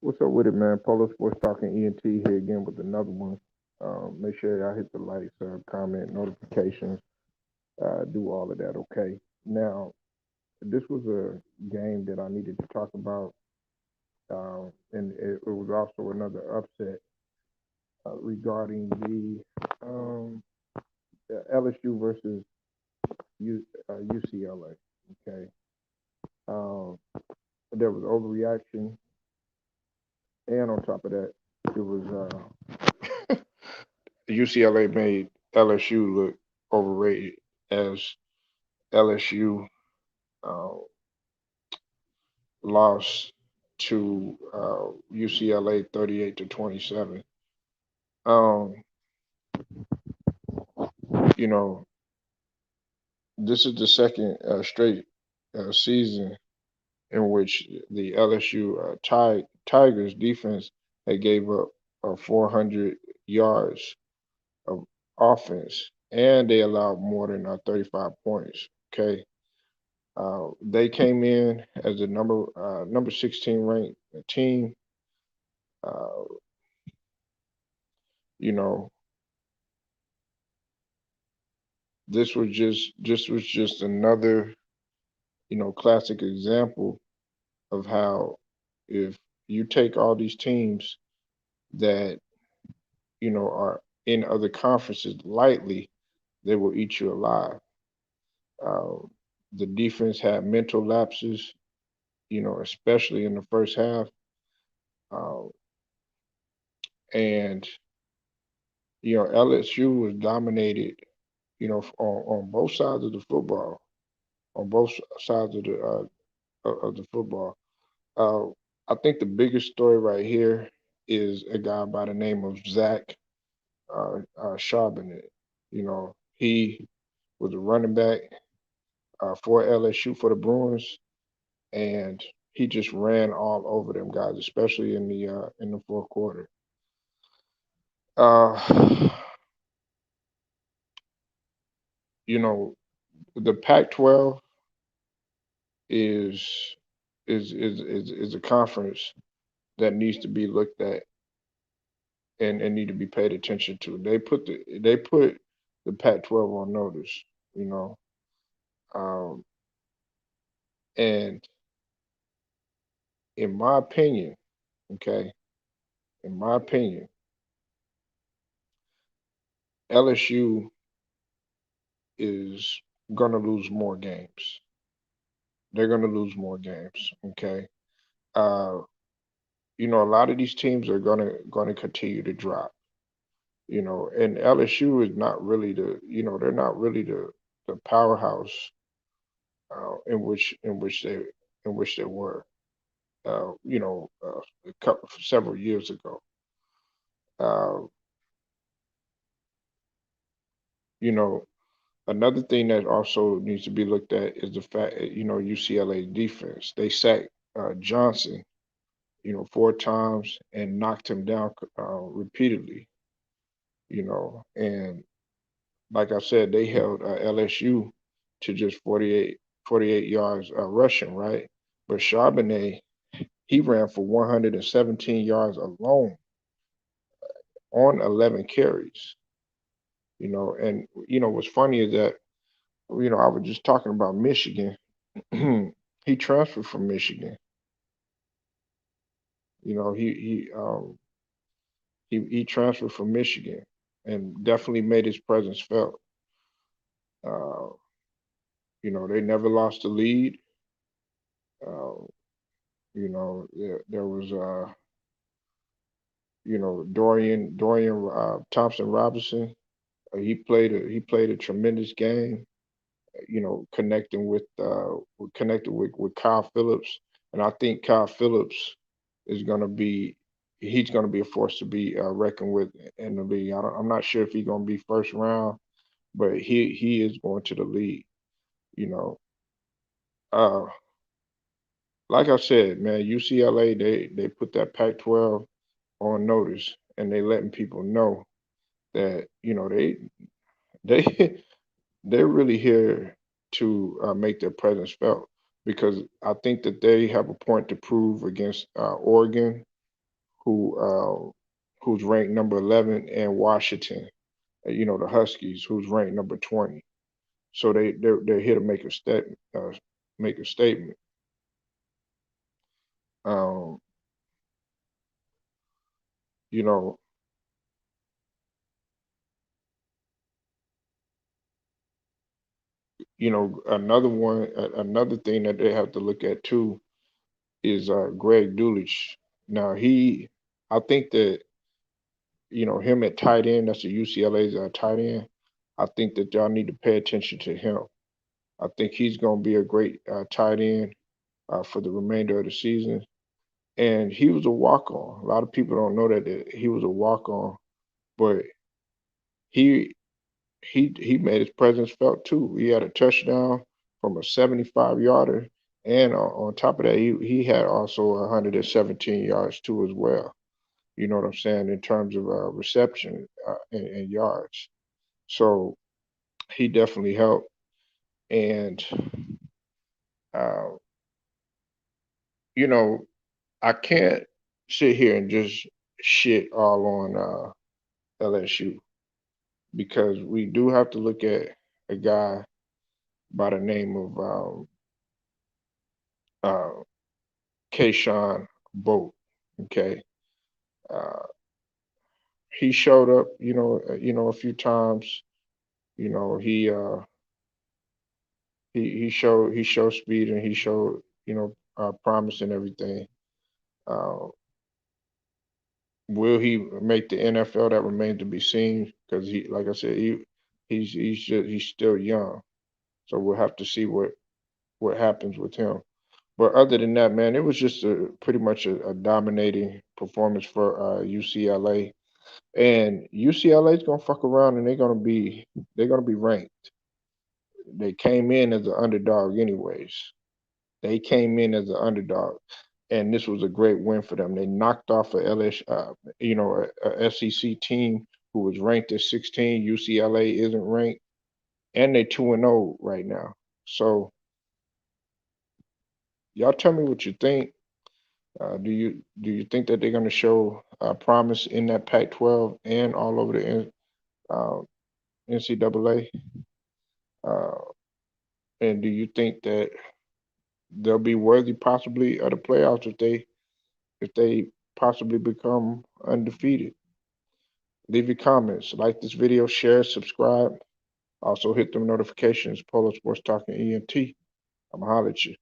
What's up with it, man? Polo Sports Talking ENT here again with another one. Make sure y'all hit the like, comment, notifications, do all of that, okay? Now, this was a game that I needed to talk about, and it was also another upset regarding the LSU versus UCLA, okay? Um, there was overreaction, and on top of that, it was UCLA made LSU look overrated as LSU uh, lost to UCLA 38-27. Um, you know, this is the second straight season in which the LSU Tigers defense had gave up 400 yards of offense, and they allowed more than 35 points. Okay, they came in as the number 16 ranked team. Uh, you know, this was just another classic example of how if you take all these teams that are in other conferences lightly, they will eat you alive. Uh, the defense had mental lapses, especially in the first half, uh, and LSU was dominated, on both sides of the football, on both sides of the football. Uh, I think the biggest story right here is a guy by the name of Zach Charbonnet. He was a running back for LSU for the Bruins, and he just ran all over them guys, especially in the fourth quarter. Uh, you know, the Pac-12 is is a conference that needs to be looked at and need to be paid attention to. They put the Pac-12 on notice, you know, um, and in my opinion, okay, in my opinion, LSU is gonna lose more games. They're gonna lose more games, okay. Uh, a lot of these teams are gonna continue to drop, and LSU is not really they're not really the powerhouse in which they were. Several years ago. Uh, you know, Another thing that also needs to be looked at is the fact, UCLA defense. They sacked Johnson, four times and knocked him down repeatedly. And like I said, they held LSU to just 48 yards rushing, right? But Charbonnet, he ran for 117 yards alone on 11 carries. And what's funny is that I was just talking about Michigan. He transferred from Michigan. He transferred from Michigan and definitely made his presence felt. Uh, they never lost the lead. Uh, there was Dorian Thompson Robinson. He played a tremendous game. Connected with Kyle Phillips, and I think Kyle Phillips is gonna be he's gonna be a force to be reckoned with in the league. I'm not sure if he's gonna be first round, but he is going to the league. You know, uh, like I said, man, UCLA they put that Pac-12 on notice, and they letting people know that they they're really here to make their presence felt because I think that they have a point to prove against Oregon who's ranked number 11, and Washington, the Huskies, who's ranked number 20. So they're here to make a statement. Make a statement. Um, you know, another thing that they have to look at too is Greg Dulcich. Now I think that him at tight end. That's the UCLA's tight end. I think that y'all need to pay attention to him. I think he's going to be a great tight end for the remainder of the season. And he was a walk on. A lot of people don't know that he was a walk on, but he he made his presence felt too. He had a touchdown from a 75 yarder, and on top of that, he had also 117 yards too as well. You know what I'm saying in terms of reception and yards. So he definitely helped. And uh, you know, I can't sit here and just shit all on LSU because we do have to look at a guy by the name of uh, Kayshawn Boat. Okay, uh, he showed up, a few times. You know, he showed speed, and he showed promise and everything. Uh, will he make the NFL? That remains to be seen because like I said, he's still young, so we'll have to see what happens with him. But other than that, man, it was just pretty much a dominating performance for UCLA. And UCLA is gonna fuck around, and they're gonna be ranked. They came in as an underdog, anyways. They came in as an underdog, and this was a great win for them. They knocked off a LS, a SEC team who was ranked at 16. UCLA isn't ranked, and they 2-0 right now. So y'all tell me what you think. Do you think that they're going to show promise in that Pac-12 and all over the uh, NCAA? Uh, and do you think that they'll be worthy possibly of the playoffs if they possibly become undefeated? Leave your comments, like this video, share, subscribe. Also hit the notifications. Polo Sports Talking ENT. I'm holler at you.